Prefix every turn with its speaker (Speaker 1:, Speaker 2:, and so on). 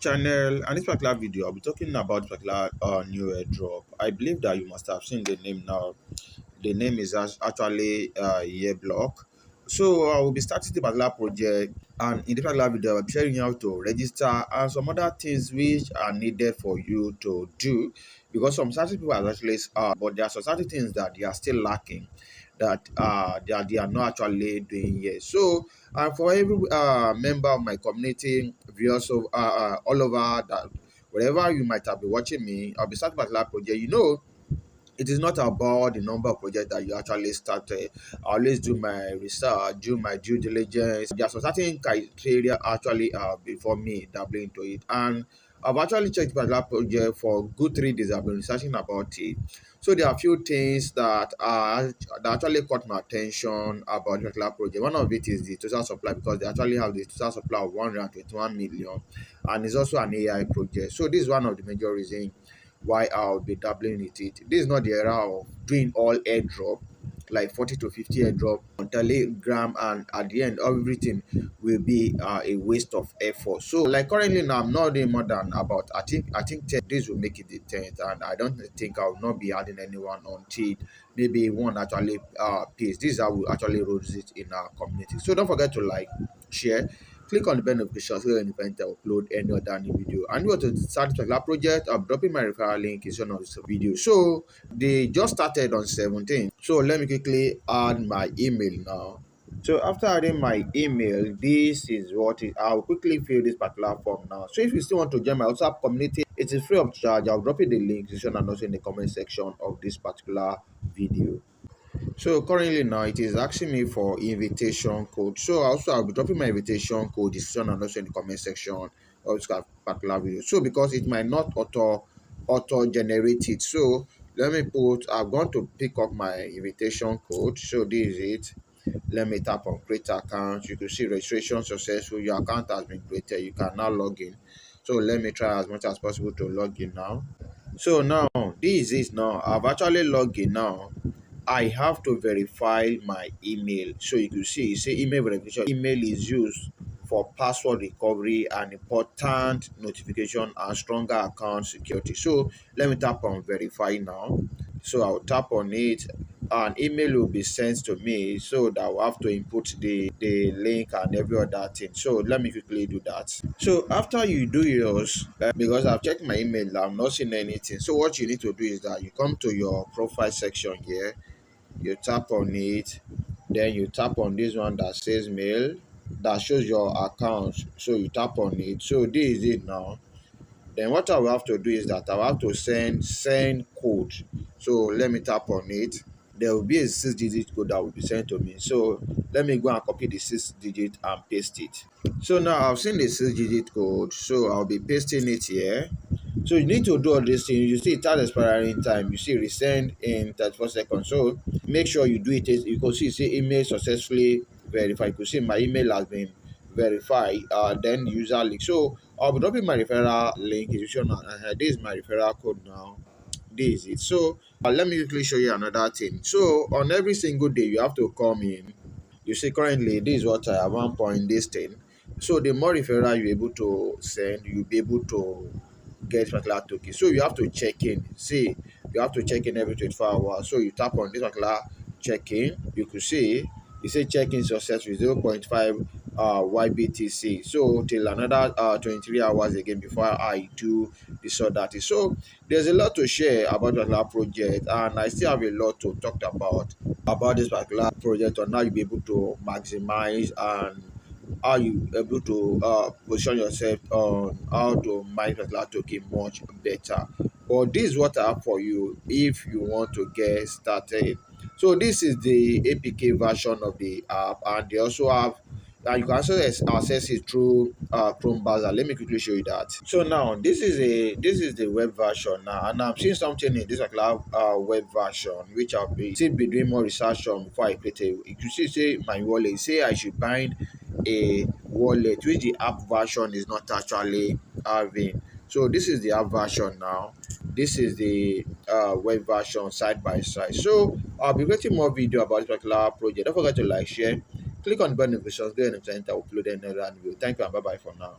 Speaker 1: channel, and this particular video I'll be talking about this particular new airdrop. I believe that you must have seen the name now. The name is actually YeBlock. So I will be starting the particular project, and in this particular video I'll be sharing how to register and some other things which are needed for you to do, because some certain people are actually but there are some certain things that they are still lacking, that they are not actually doing yet. So for every member of my community, viewers of all over that, wherever you might have been watching me, I'll be starting particular project. It is not about the number of projects that you actually started. I always do my research, do my due diligence. There are some certain criteria actually before me dabbling into it. And I've actually checked that project for good 3 days. I've been researching about it. So there are a few things that actually caught my attention about the particular project. One of it is the total supply, because they actually have the total supply of 121 million, and it's also an AI project. So this is one of the major reasons why I'll be dabbling with it. This is not the era of doing all airdrop, like 40 to 50 airdrop on Telegram, and at the end everything will be a waste of effort. So like currently now I'm not doing more than about I think 10. This will make it the 10th, and I don't think I will not be adding anyone until maybe one actually pays. This is how we actually roll it in our community. So don't forget to like, share, click on the bell notification so you can upload any other new video. And you want to start this particular project, I'm dropping my referral link in one of this video. So they just started on 17th. So let me quickly add my email now. So after adding my email, this is what it, I'll quickly fill this particular form now. So if you still want to join my WhatsApp community, it is free of charge. I'll drop you the link and also in the comment section of this particular video. So currently now it is asking me for invitation code. So also I'll be dropping my invitation code description and also in the comment section of this particular video. So because it might not auto generate it, so let me I'm going to pick up my invitation code. So this is it. Let me tap on create account. You can see registration successful. Your account has been created. You can now log in. So let me try as much as possible to log in now. So now this is now I've actually logged in now. I have to verify my email. So you can see, email verification. Email is used for password recovery and important notification and stronger account security. So let me tap on verify now. So I'll tap on it. An email will be sent to me, so that I'll have to input the link and every other thing. So let me quickly do that. So after you do yours, because I've checked my email, I'm not seeing anything. So what you need to do is that you come to your profile section here, you tap on it, then you tap on this one that says mail, that shows your account. So you tap on it. So this is it now. Then what I will have to do is that I will have to send code. So let me tap on it. There will be a 6-digit code that will be sent to me. So let me go and copy the 6-digit and paste it. So now I've seen the 6-digit code, so I'll be pasting it here. So you need to do all these things. You see it has expiring time. You see resend in 34 seconds. So make sure you do it. You can see email successfully verified. You can see my email has been verified. Then user link. So I'll be dropping my referral link. This is my referral code now. This is it. So let me quickly show you another thing. So on every single day you have to come in. You see currently this is what I have 1 point this thing. So the more referral you're able to send, you'll be able to get particular token. So you have to check in. See, you have to check in every 24 hours. So you tap on this particular check in. You could see you say check in successful 0.5 YBTC. So till another 23 hours again before I do this or that. So there's a lot to share about the project, and I still have a lot to talk about this particular project on how you'll be able to maximize and how you able to position yourself on how to mine particular token much better. But this is what I have for you if you want to get started. So this is the APK version of the app, and they also have, and you can also access it through Chrome browser. Let me quickly show you that. So now this is the web version now, and I'm seeing something in this particular web version which I'll be doing more research on before I create it. You can see my wallet. Say I should bind a wallet which the app version is not actually having. So this is the app version now. This is the web version side by side. So I'll be creating more video about this particular project. Don't forget to like, share, click on the bell notifications, go and upload another video. Thank you and bye bye for now.